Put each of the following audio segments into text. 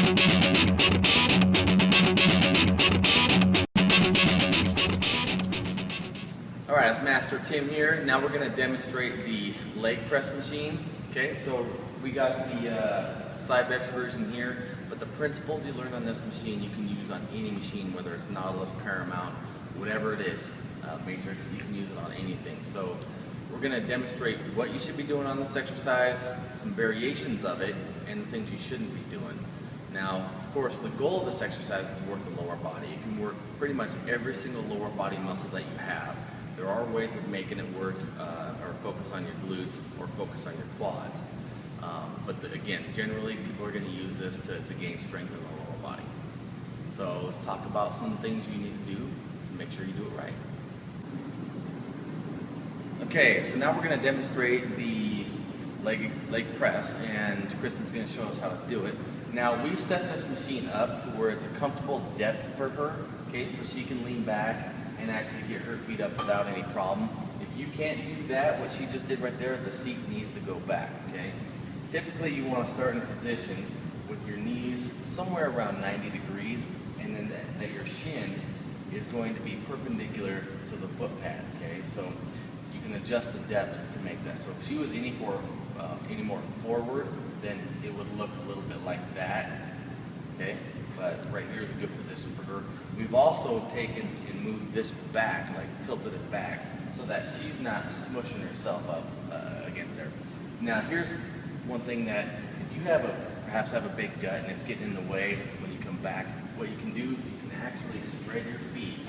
Alright, it's Master Tim here. Now we're going to demonstrate the leg press machine. Okay, so we got the Cybex version here, but the principles you learn on this machine you can use on any machine, whether it's Nautilus, Paramount, whatever it is, Matrix, you can use it on anything. So we're going to demonstrate what you should be doing on this exercise, some variations of it, and the things you shouldn't be doing. Now, of course, the goal of this exercise is to work the lower body. It can work pretty much every single lower body muscle that you have. There are ways of making it work, or focus on your glutes, or focus on your quads. Again, generally people are going to use this to gain strength in the lower body. So let's talk about some things you need to do to make sure you do it right. Okay, so now we're going to demonstrate the leg press, and Kristen's going to show us how to do it. Now we've set this machine up to where it's a comfortable depth for her, okay, so she can lean back and actually get her feet up without any problem. If you can't do that, what she just did right there, the seat needs to go back, okay? Typically you want to start in a position with your knees somewhere around 90 degrees, and then that your shin is going to be perpendicular to the foot pad, okay? So you can adjust the depth to make that. So if she was any more forward, then it would look a little bit like that, okay? But right here is a good position for her. We've also taken and moved this back, like tilted it back, so that she's not smushing herself up against there. Now here's one thing that if you perhaps have a big gut and it's getting in the way when you come back, what you can do is you can actually spread your feet,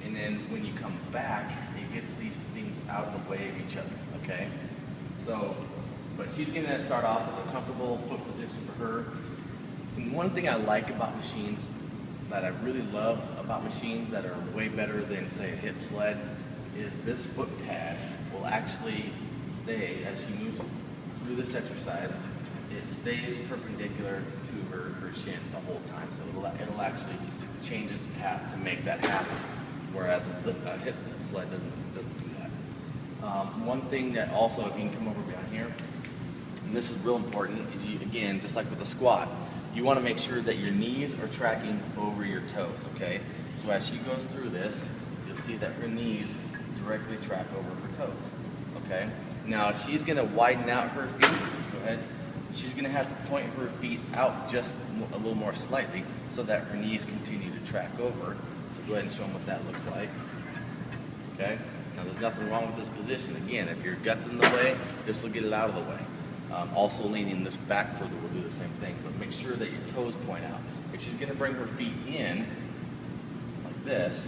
and then when you come back, it gets these things out of the way of each other, okay? So, but she's gonna start off with a comfortable foot position for her. And one thing I like about machines, that I really love about machines that are way better than, say, a hip sled, is this foot pad will actually stay, as she moves through this exercise, it stays perpendicular to her shin the whole time. So it'll actually change its path to make that happen, whereas a hip sled doesn't do that. One thing that also, if you can come over behind here, and this is real important, is you, again, just like with the squat, you want to make sure that your knees are tracking over your toes, okay? So as she goes through this, you'll see that her knees directly track over her toes, okay? Now, if she's going to widen out her feet, go ahead, she's going to have to point her feet out just a little more slightly so that her knees continue to track over. So go ahead and show them what that looks like, okay? Now, there's nothing wrong with this position. Again, if your gut's in the way, this will get it out of the way. Also leaning this back further will do the same thing, but make sure that your toes point out. If she's going to bring her feet in, like this,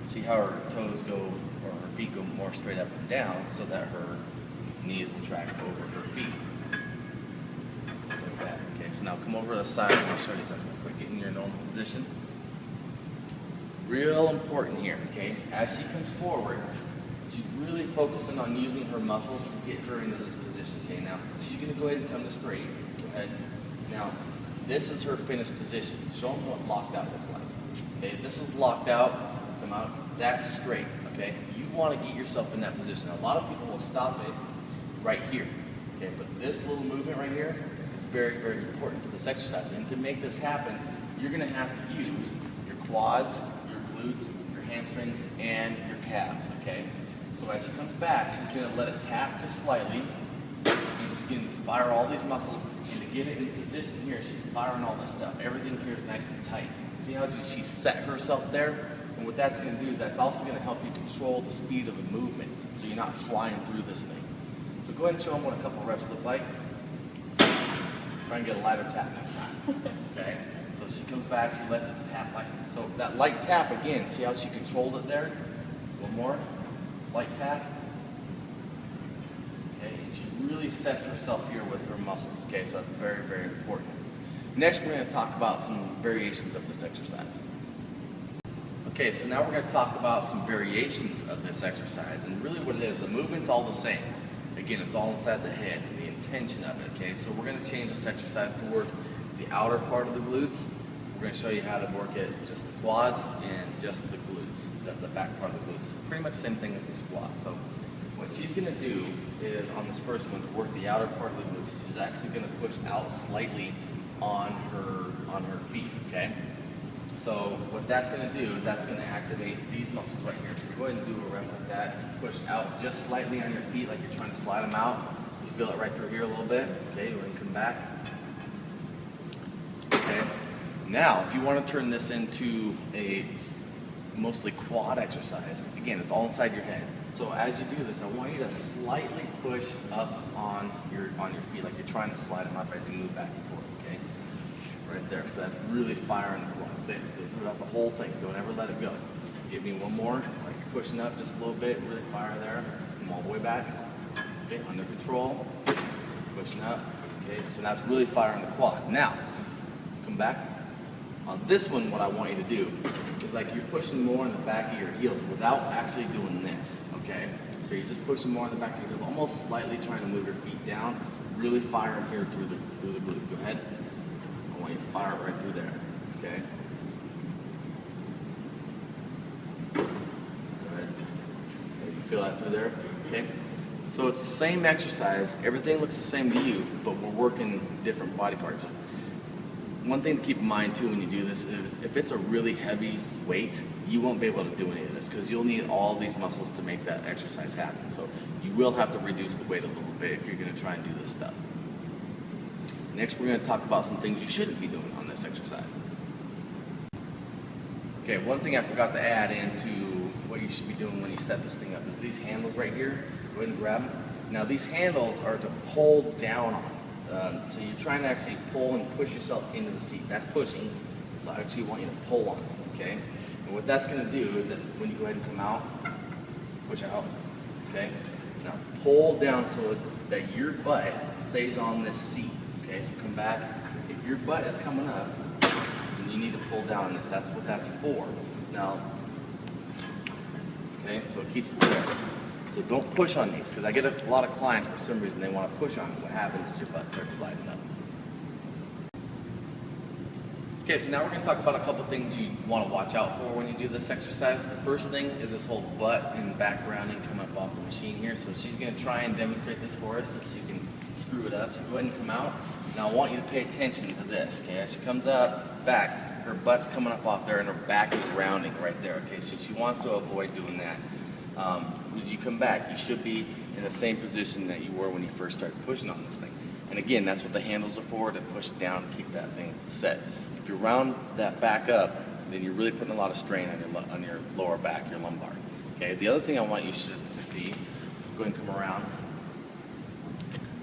see how her toes go, or her feet go more straight up and down so that her knees will track over her feet. Just like that. Okay, so now come over to the side and I'll show you something real quick. Get in your normal position. Real important here, okay? As she comes forward, she's really focusing on using her muscles to get her into this position, okay? Now, she's going to go ahead and come to straight. Go ahead. Now, this is her finished position. Show them what locked out looks like. Okay, this is locked out. Come out. That's straight, okay? You want to get yourself in that position. Now, a lot of people will stop it right here, okay? But this little movement right here is very, very important for this exercise. And to make this happen, you're going to have to use your quads, your glutes, your hamstrings, and your calves, okay? So as she comes back, she's going to let it tap just slightly, and she's going to fire all these muscles, and to get it in position here, she's firing all this stuff. Everything here is nice and tight. See how she set herself there? And what that's going to do is that's also going to help you control the speed of the movement, so you're not flying through this thing. So go ahead and show them what a couple reps look like. Try and get a lighter tap next time. Okay? So she comes back, she lets it tap light. So that light tap again, see how she controlled it there? A little more. Light tap. Okay, and she really sets herself here with her muscles. Okay, so that's very, very important. Next, we're going to talk about some variations of this exercise. Okay, so now we're going to talk about some variations of this exercise, and really what it is, the movement's all the same. Again, it's all inside the head, the intention of it. Okay, so we're going to change this exercise to work the outer part of the glutes. We're going to show you how to work it just the quads and just the glutes, the back part of the glutes. Pretty much the same thing as the squat. So what she's going to do is, on this first one, to work the outer part of the glutes, she's actually going to push out slightly on her feet, okay? So what that's going to do is that's going to activate these muscles right here. So go ahead and do a rep like that. Push out just slightly on your feet like you're trying to slide them out. You feel it right through here a little bit. Okay, go ahead and come back. Okay. Now, if you want to turn this into a mostly quad exercise, again, it's all inside your head. So as you do this, I want you to slightly push up on your feet like you're trying to slide them up as you move back and forth. Okay. Right there, so that's really firing the quad. Same, go throughout the whole thing. Don't ever let it go. Give me one more, like you're pushing up just a little bit, really fire there. Come all the way back. Okay, under control. Pushing up. Okay, so that's really firing the quad. Now, come back. On this one, what I want you to do is like you're pushing more in the back of your heels without actually doing this. Okay, so you're just pushing more in the back of your heels, almost slightly trying to move your feet down. Really firing here through the glute. Go ahead. I want you to fire it right through there, okay? Go ahead. Okay, you feel that through there, okay? So it's the same exercise, everything looks the same to you, but we're working different body parts. One thing to keep in mind too when you do this is if it's a really heavy weight, you won't be able to do any of this because you'll need all these muscles to make that exercise happen. So you will have to reduce the weight a little bit if you're going to try and do this stuff. Next, we're going to talk about some things you shouldn't be doing on this exercise. Okay, one thing I forgot to add into what you should be doing when you set this thing up is these handles right here. Go ahead and grab them. Now, these handles are to pull down on. So you're trying to actually pull and push yourself into the seat. That's pushing. So I actually want you to pull on it, okay? And what that's going to do is that when you go ahead and come out, push out, okay? Now, pull down so that your butt stays on this seat. Okay, so come back. If your butt is coming up, then you need to pull down on this. That's what that's for. Now, okay, so it keeps it there. So don't push on these, because I get a lot of clients for some reason they want to push on it. What happens is your butt starts sliding up. Okay, so now we're going to talk about a couple things you want to watch out for when you do this exercise. The first thing is this whole butt and back grounding coming up off the machine here. So she's going to try and demonstrate this for us so she can screw it up. So go ahead and come out. Now I want you to pay attention to this, okay? As she comes up, back, her butt's coming up off there and her back is rounding right there, okay? So she wants to avoid doing that. As you come back, you should be in the same position that you were when you first started pushing on this thing. And again, that's what the handles are for, to push it down and keep that thing set. If you round that back up, then you're really putting a lot of strain on your lower back, your lumbar. Okay, the other thing I want you to see, go ahead and come around,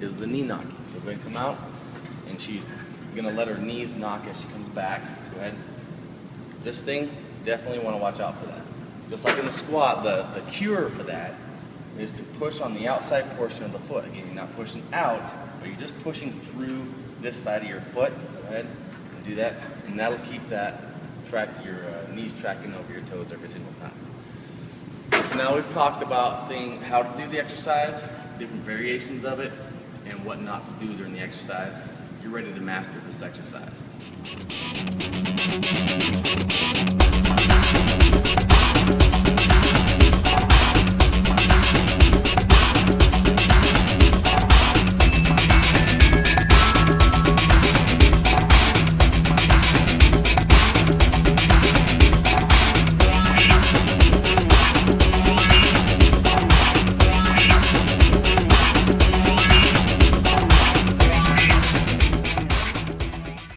is the knee knocking. So go ahead and come out. And she's going to let her knees knock as she comes back. Go ahead. This thing, definitely want to watch out for that. Just like in the squat, the cure for that is to push on the outside portion of the foot. Again, you're not pushing out, but you're just pushing through this side of your foot. Go ahead and do that. And that'll keep that your knees tracking over your toes every single time. So now we've talked about how to do the exercise, different variations of it, and what not to do during the exercise. You're ready to master this exercise.